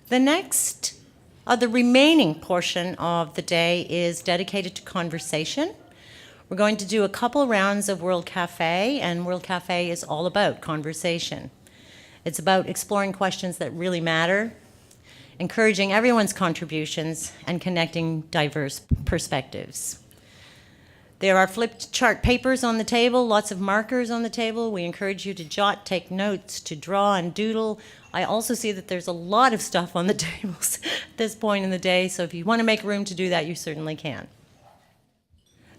The next, the remaining portion of the day is dedicated to conversation. We're going to do a couple rounds of World Café, and World Café is all about conversation. It's about exploring questions that really matter, encouraging everyone's contributions, and connecting diverse perspectives. There are flipped chart papers on the table, lots of markers on the table. We encourage you to jot, take notes, to draw and doodle. I also see that there's a lot of stuff on the tables at this point in the day, so if you want to make room to do that, you certainly can.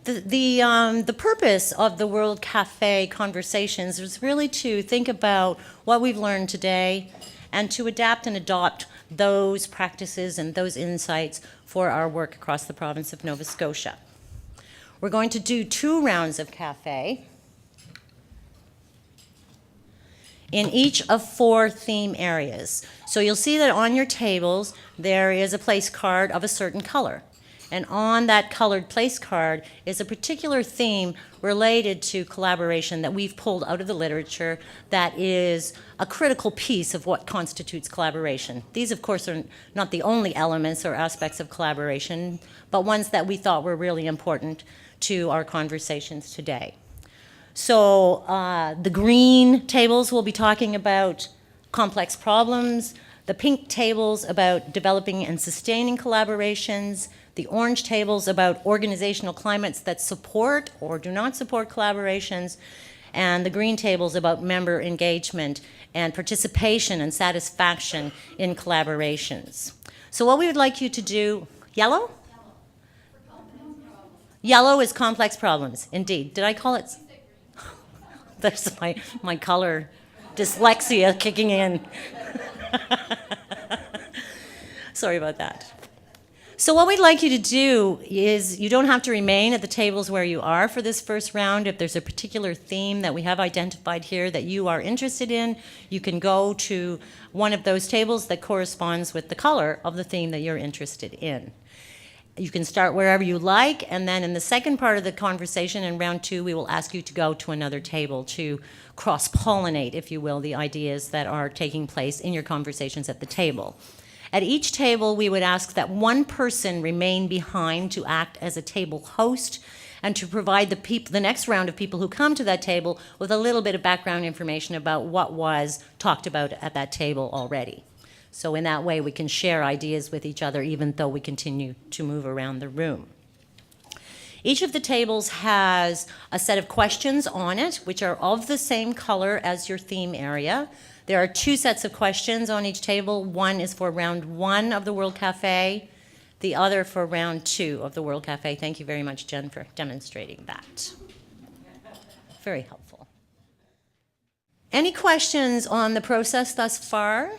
The purpose of the World Café conversations is really to think about what we've learned today and to adapt and adopt those practices and those insights for our work across the province of Nova Scotia. We're going to do 2 rounds of Café in each of 4 theme areas. So you'll see that on your tables there is a place card of a certain color. And on that colored place card is a particular theme related to collaboration that we've pulled out of the literature that is a critical piece of what constitutes collaboration. These, of course, are not the only elements or aspects of collaboration, but ones that we thought were really important to our conversations today. So the green tables will be talking about complex problems, the pink tables about developing and sustaining collaborations, the orange tables about organizational climates that support or do not support collaborations, and the green tables about member engagement and participation and satisfaction in collaborations. So what we would like you to do, yellow? Yellow is complex problems, indeed. Did I call it? That's my color dyslexia kicking in. Sorry about that. So what we'd like you to do is, you don't have to remain at the tables where you are for this first round. If there's a particular theme that we have identified here that you are interested in, you can go to one of those tables that corresponds with the color of the theme that you're interested in. You can start wherever you like, and then in the second part of the conversation in round 2, we will ask you to go to another table to cross-pollinate, if you will, the ideas that are taking place in your conversations at the table. At each table, we would ask that one person remain behind to act as a table host and to provide the next round of people who come to that table with a little bit of background information about what was talked about at that table already. So in that way, we can share ideas with each other even though we continue to move around the room. Each of the tables has a set of questions on it, which are of the same color as your theme area. There are 2 sets of questions on each table. One is for round 1 of the World Café, the other for round 2 of the World Café. Thank you very much, Jen, for demonstrating that. Very helpful. Any questions on the process thus far?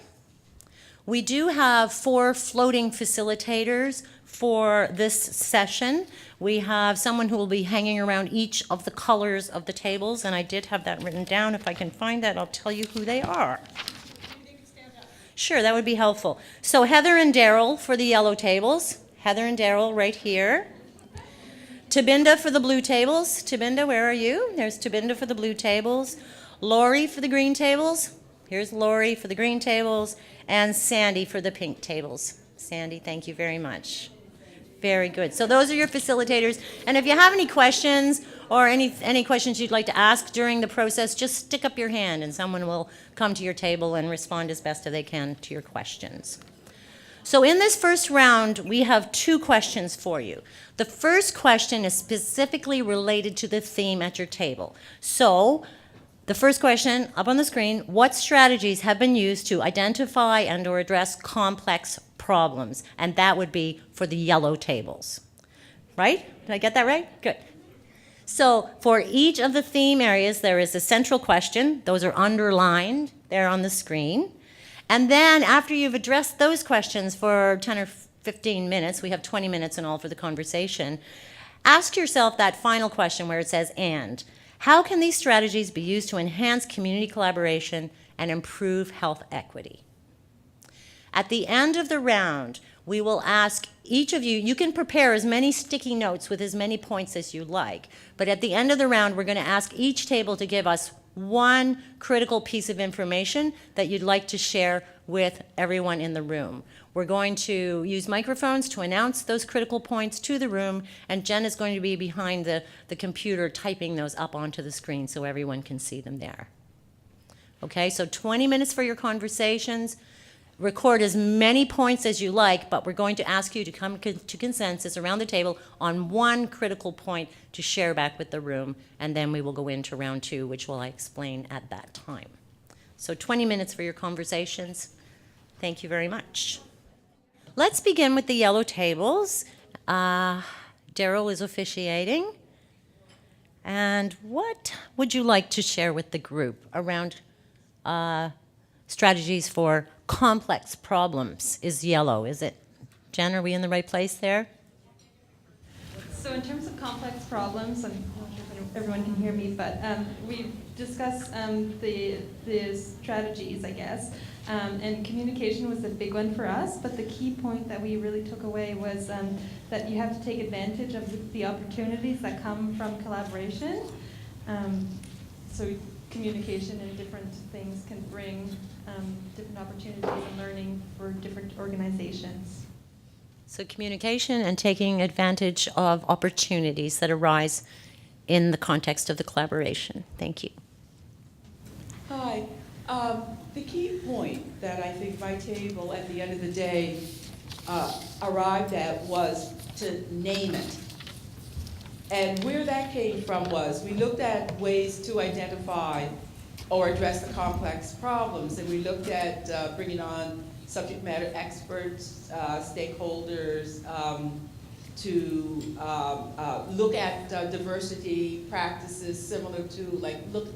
We do have 4 floating facilitators for this session. We have someone who will be hanging around each of the colors of the tables, and I did have that written down. If I can find that, I'll tell you who they are. Sure, that would be helpful. So Heather and Daryl for the yellow tables. Heather and Daryl right here. Tabinda for the blue tables. Tabinda, where are you? There's Tabinda for the blue tables. Lori for the green tables. Here's Lori for the green tables. And Sandy for the pink tables. Sandy, thank you very much. Very good. So those are your facilitators. And if you have any questions or any questions you'd like to ask during the process, just stick up your hand and someone will come to your table and respond as best as they can to your questions. So in this first round, we have 2 questions for you. The first question is specifically related to the theme at your table. So the first question up on the screen, what strategies have been used to identify and or address complex problems? And that would be for the yellow tables. Right? Did I get that right? Good. So for each of the theme areas, there is a central question. Those are underlined there on the screen. And then after you've addressed those questions for 10 or 15 minutes, we have 20 minutes in all for the conversation, ask yourself that final question where it says, and. How can these strategies be used to enhance community collaboration and improve health equity? At the end of the round, we will ask each of you, you can prepare as many sticky notes with as many points as you like, but at the end of the round, we're going to ask each table to give us one critical piece of information that you'd like to share with everyone in the room. We're going to use microphones to announce those critical points to the room, and Jen is going to be behind the computer typing those up onto the screen so everyone can see them there. Okay, so 20 minutes for your conversations. Record as many points as you like, but we're going to ask you to come to consensus around the table on one critical point to share back with the room, and then we will go into round 2, which will I explain at that time. So 20 minutes for your conversations. Thank you very much. Let's begin with the yellow tables. Daryl is officiating. And what would you like to share with the group around strategies for complex problems? Is yellow, is it? Jen, are we in the right place there? So in terms of complex problems, I'm not sure if everyone can hear me, but we've discussed the strategies, I guess, and communication was a big one for us, but the key point that we really took away was that you have to take advantage of the opportunities that come from collaboration. So communication and different things can bring different opportunities and learning for different organizations. So communication and taking advantage of opportunities that arise in the context of the collaboration. Thank you. Hi. The key point that I think my table at the end of the day arrived at was to name it. And where that came from was we looked at ways to identify or address the complex problems, and we looked at bringing on subject matter experts, stakeholders, to look at diversity practices similar to,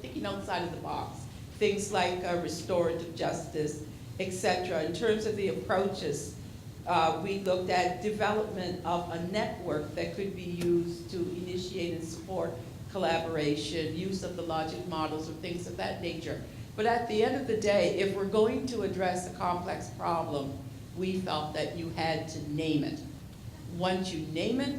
thinking outside of the box, things like restorative justice, etc. In terms of the approaches, we looked at development of a network that could be used to initiate and support collaboration, use of the logic models, or things of that nature. But at the end of the day, if we're going to address a complex problem, we felt that you had to name it. Once you name it,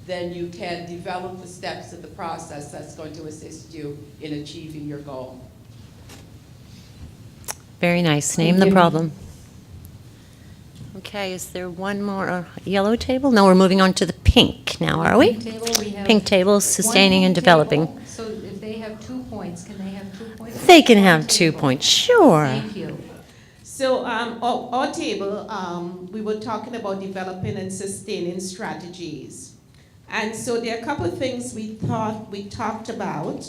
then you can develop the steps of the process that's going to assist you in achieving your goal. Very nice. Name the problem. Okay, is there one more yellow table? No, we're moving on to the pink now, are we? Pink table, sustaining and developing. So if they have 2 points, can they have 2 points? They can have 2 points, sure. Thank you. So our table, we were talking about developing and sustaining strategies. And so there are a couple of things we talked about,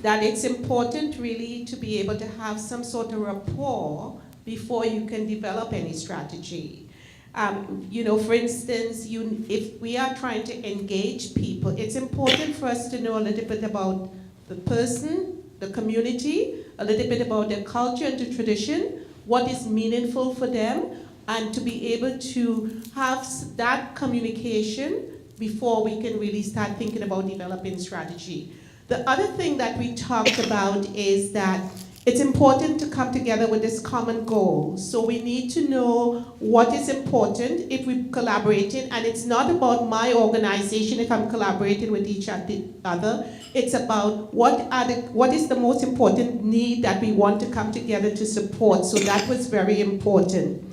that it's important really to be able to have some sort of rapport before you can develop any strategy. For instance, if we are trying to engage people, it's important for us to know a little bit about the person, the community, a little bit about their culture and the tradition, what is meaningful for them, and to be able to have that communication before we can really start thinking about developing strategy. The other thing that we talked about is that it's important to come together with this common goal. So we need to know what is important if we're collaborating, and it's not about my organization if I'm collaborating with each other. It's about what is the most important need that we want to come together to support. So that was very important.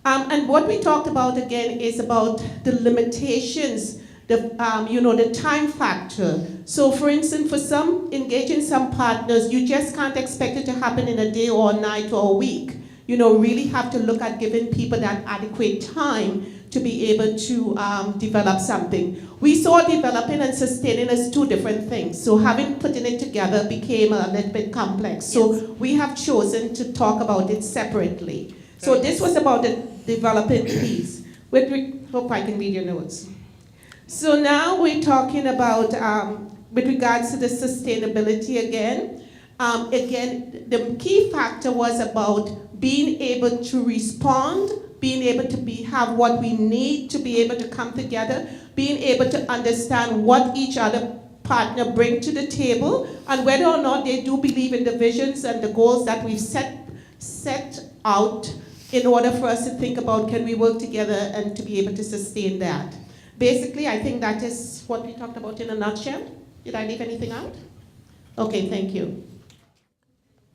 And what we talked about again is about the limitations, the time factor. So for instance, for engaging some partners, you just can't expect it to happen in a day or a night or a week. Really have to look at giving people that adequate time to be able to develop something. We saw developing and sustaining as 2 different things. So putting it together became a little bit complex. So we have chosen to talk about it separately. So this was about the developing piece. Hope I can read your notes. So now we're talking about, with regards to the sustainability again. Again, the key factor was about being able to respond, being able to have what we need to be able to come together, being able to understand what each other partner bring to the table, and whether or not they do believe in the visions and the goals that we've set out in order for us to think about, can we work together and to be able to sustain that. Basically, I think that is what we talked about in a nutshell. Did I leave anything out? Okay, thank you.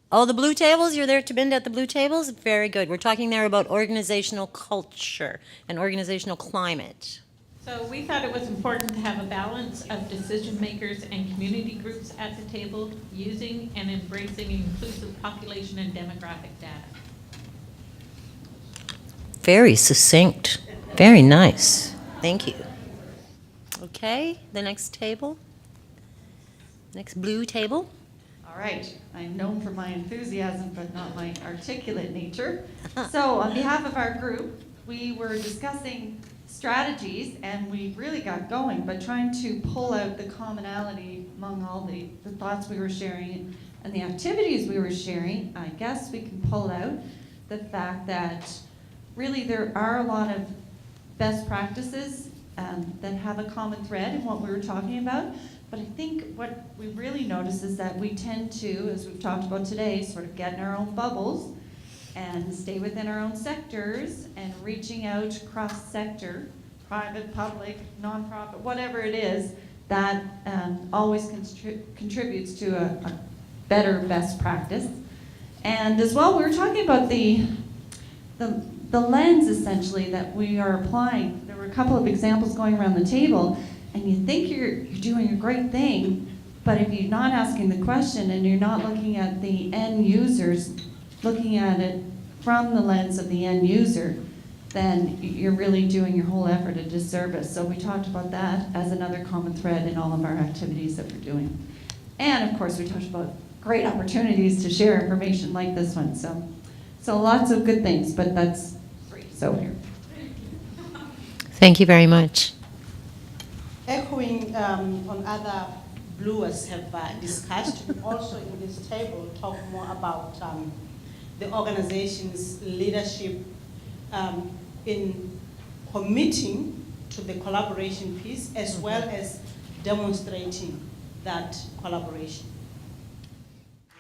Oh, the blue tables? You're there to bend at the blue tables? Very good. We're talking there about organizational culture and organizational climate. So we thought it was important to have a balance of decision makers and community groups at the table using and embracing inclusive population and demographic data. Very succinct. Very nice. Thank you. Okay, the next table. Next blue table. All right, I'm known for my enthusiasm, but not my articulate nature. So on behalf of our group, we were discussing strategies, and we really got going, but trying to pull out the commonality among all the thoughts we were sharing and the activities we were sharing. I guess we can pull out the fact that really there are a lot of best practices that have a common thread in what we were talking about. But I think what we really notice is that we tend to, as we've talked about today, sort of get in our own bubbles and stay within our own sectors, and reaching out cross-sector, private, public, nonprofit, whatever it is, that always contributes to a better best practice. And as well, we were talking about the lens, essentially, that we are applying. There were a couple of examples going around the table, and you think you're doing a great thing, but if you're not asking the question and you're not looking at the end users, looking at it from the lens of the end user, then you're really doing your whole effort a disservice. So we talked about that as another common thread in all of our activities that we're doing. And of course, we talked about great opportunities to share information like this one. So lots of good things, but that's free. So here. Thank you very much. Echoing on other bluers have discussed, also in this table talk more about the organization's leadership in committing to the collaboration piece, as well as demonstrating that collaboration.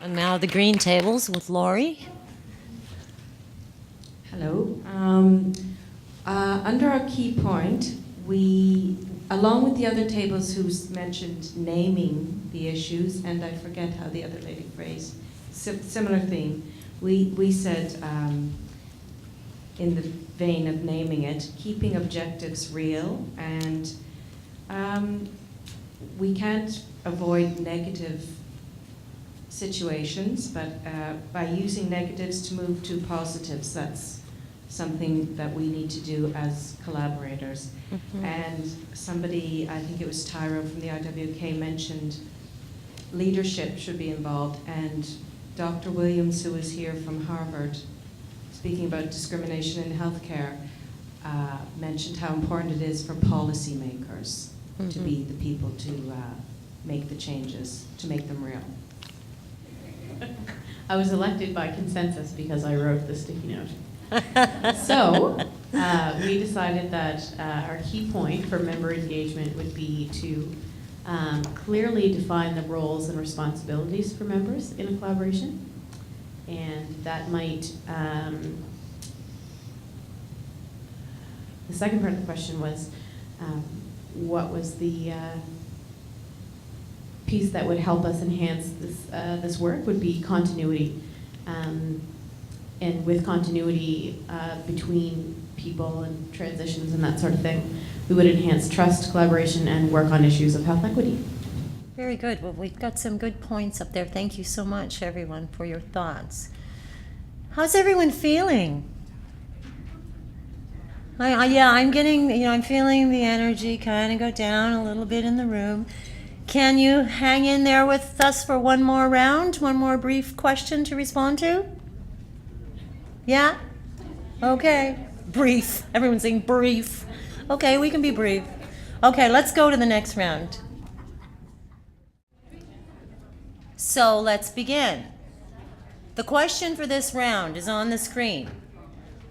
And now the green tables with Lori. Hello. Under our key point, we, along with the other tables who's mentioned naming the issues, and I forget how the other lady phrased, similar theme, we said, in the vein of naming it, keeping objectives real, and we can't avoid negative situations, but by using negatives to move to positives, that's something that we need to do as collaborators. Mm-hmm. And somebody, I think it was Tyro from the IWK, mentioned leadership should be involved, and Dr. Williams, who is here from Harvard, speaking about discrimination in healthcare, mentioned how important it is for policymakers mm-hmm. to be the people to make the changes, to make them real. I was elected by consensus because I wrote the sticky note. So we decided that our key point for member engagement would be to clearly define the roles and responsibilities for members in a collaboration. And that might, the second part of the question was, what was the piece that would help us enhance this work would be continuity. And with continuity between people and transitions and that sort of thing, we would enhance trust, collaboration, and work on issues of health equity. Very good. Well, we've got some good points up there. Thank you so much, everyone, for your thoughts. How's everyone feeling? I'm getting, I'm feeling the energy kind of go down a little bit in the room. Can you hang in there with us for one more round, one more brief question to respond to? Yeah? Okay. Brief. Everyone's saying brief. Okay, we can be brief. Okay, let's go to the next round. So let's begin. The question for this round is on the screen.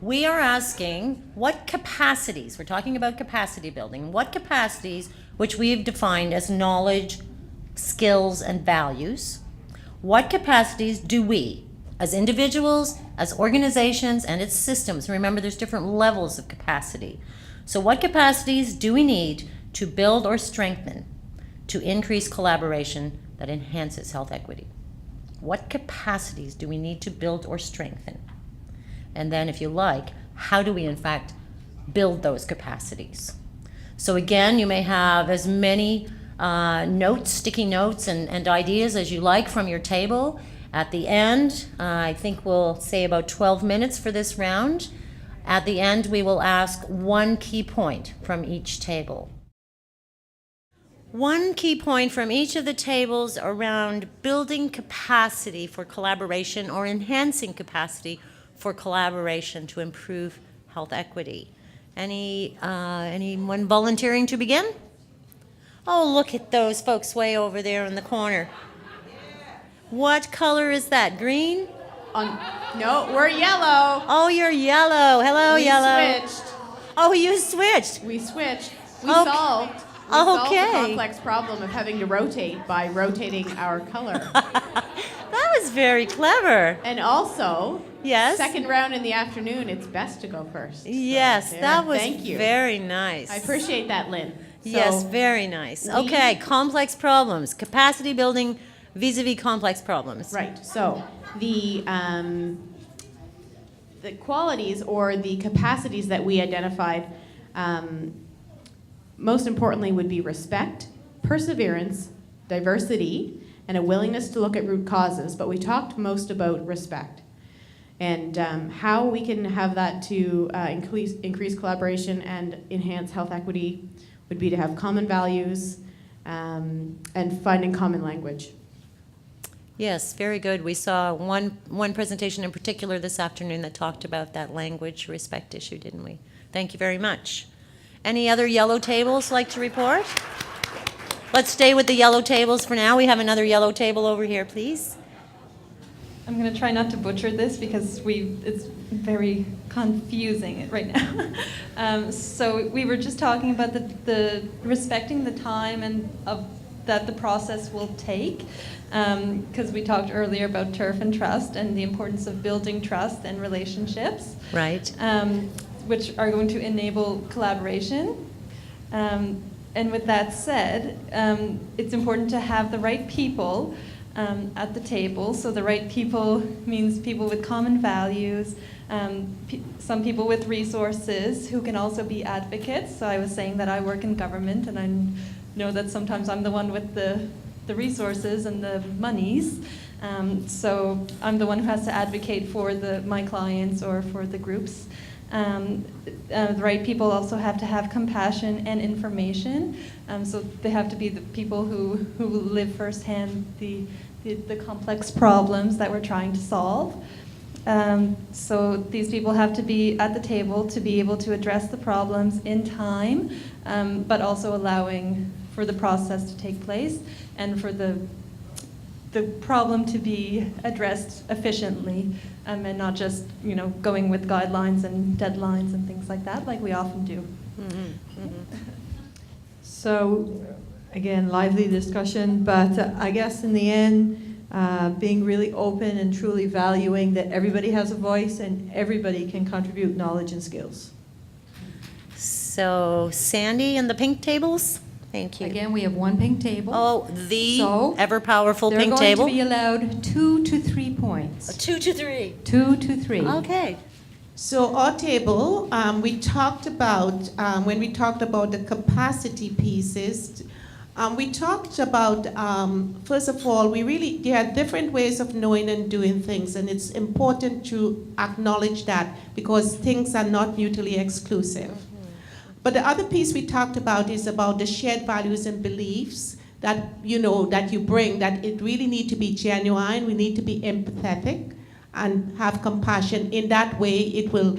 We are asking what capacities, we're talking about capacity building, what capacities, which we've defined as knowledge, skills, and values, what capacities do we, as individuals, as organizations, and its systems, remember there's different levels of capacity. So what capacities do we need to build or strengthen to increase collaboration that enhances health equity? What capacities do we need to build or strengthen? And then, if you like, how do we in fact build those capacities? So again, you may have as many notes, sticky notes and ideas as you like from your table. At the end, I think we'll say about 12 minutes for this round. At the end, we will ask one key point from each table. One key point from each of the tables around building capacity for collaboration or enhancing capacity for collaboration to improve health equity. Anyone volunteering to begin? Oh, look at those folks way over there in the corner. What color is that? Green? No, we're yellow. Oh, you're yellow. Hello, We yellow. switched. Oh, you switched. We switched. We Okay. solved Okay. the complex problem of having to rotate by rotating our color. That was very clever. And also, Yes? second round in the afternoon, it's best to go first. So Yes, there. that was Thank you. very nice. I appreciate that, Lynn. Yes, So, very nice. we- Okay, complex problems, capacity building vis-a-vis complex problems. Right. So the qualities or the capacities that we identified, most importantly, would be respect, perseverance, diversity, and a willingness to look at root causes. But we talked most about respect and how we can have that to increase collaboration and enhance health equity would be to have common values and finding common language. Yes, very good. We saw one presentation in particular this afternoon that talked about that language respect issue, didn't we? Thank you very much. Any other yellow tables like to report? Let's stay with the yellow tables for now. We have another yellow table over here, please. I'm going to try not to butcher this because it's very confusing right now. So we were just talking about the respecting the time and that the process will take, because we talked earlier about turf and trust and the importance of building trust and relationships, Right. which are going to enable collaboration. And with that said, it's important to have the right people at the table. So the right people means people with common values, some people with resources who can also be advocates. So I was saying that I work in government, and I know that sometimes I'm the one with the resources and the monies. So I'm the one who has to advocate for my clients or for the groups. The right people also have to have compassion and information. So they have to be the people who live firsthand the complex problems that we're trying to solve. So these people have to be at the table to be able to address the problems in time, but also allowing for the process to take place and for the problem to be addressed efficiently, and not just going with guidelines and deadlines and things like that, like we often do. Mm-hmm. Mm-hmm. So, again, lively discussion, but I guess in the end, being really open and truly valuing that everybody has a voice and everybody can contribute knowledge and skills. So Sandy and the pink tables? Thank you. Again, we have one pink table. Oh, the So, ever-powerful They're pink going table? to be allowed 2 to 3 points. 2 to 3. 2 to 3. Okay. So our table, we talked about, when we talked about the capacity pieces, we talked about, first of all, there are different ways of knowing and doing things, and it's important to acknowledge that because things are not mutually exclusive. But the other piece we talked about is about the shared values and beliefs that you bring, that it really need to be genuine, we need to be empathetic and have compassion. In that way, it will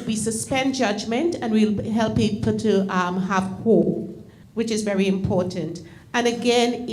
we suspend judgment and we'll help people to have hope, which is very important. And again,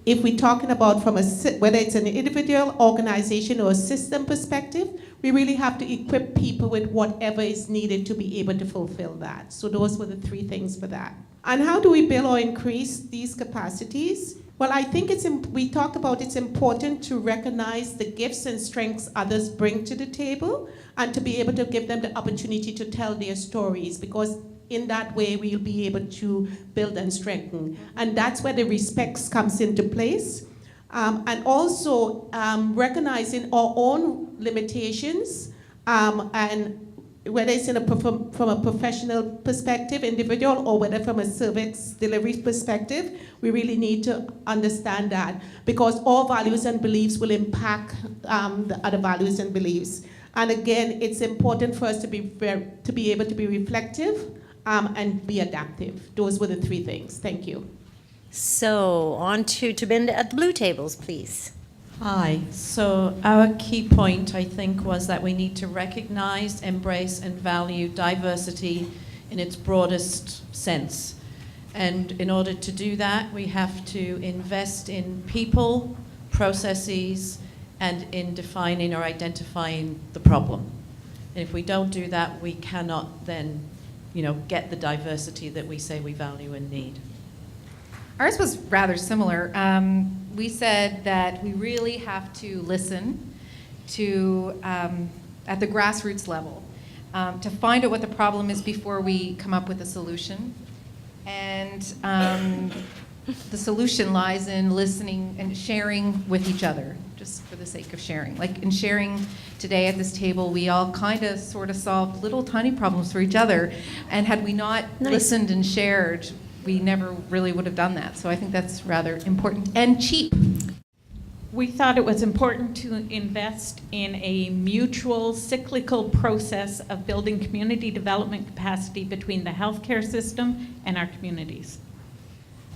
if we're talking about whether it's an individual, organization, or a system perspective, we really have to equip people with whatever is needed to be able to fulfill that. So those were the 3 things for that. And how do we build or increase these capacities? Well, I think we talked about it's important to recognize the gifts and strengths others bring to the table and to be able to give them the opportunity to tell their stories, because in that way we'll be able to build and strengthen. And that's where the respect comes into place. and also recognizing our own limitations, and whether it's from a professional perspective, individual, or whether from a service delivery perspective, we really need to understand that, because all values and beliefs will impact the other values and beliefs. And again, it's important for us to be able to be reflective and be adaptive. Those were the three things. Thank you. So on to Tabinda at the blue tables, please. Hi. So our key point, I think, was that we need to recognize, embrace, and value diversity in its broadest sense. And in order to do that, we have to invest in people, processes, and in defining or identifying the problem. And if we don't do that, we cannot then, get the diversity that we say we value and need. Ours was rather similar. We said that we really have to listen to, at the grassroots level, to find out what the problem is before we come up with a solution. And the solution lies in listening and sharing with each other, just for the sake of sharing. Like in sharing today at this table, we all kind of sort of solved little tiny problems for each other. And had we not listened and shared, we never really would have done that. So I think that's rather important and cheap. We thought it was important to invest in a mutual cyclical process of building community development capacity between the healthcare system and our communities.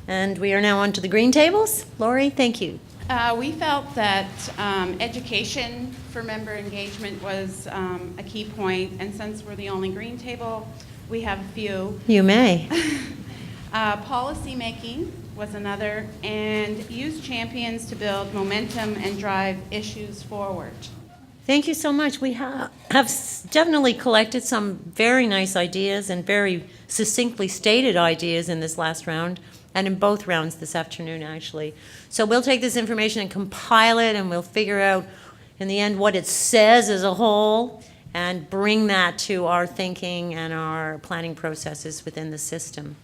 And we are now on to the green tables. Lori, thank you. We felt that education for member engagement was a key point, and since we're the only green table, we have a few. You may. Policy making was another, and use champions to build momentum and drive issues forward. Thank you so much. We have definitely collected some very nice ideas and very succinctly stated ideas in this last round, and in both rounds this afternoon, actually. So we'll take this information and compile it, and we'll figure out in the end what it says as a whole, and bring that to our thinking and our planning processes within the system.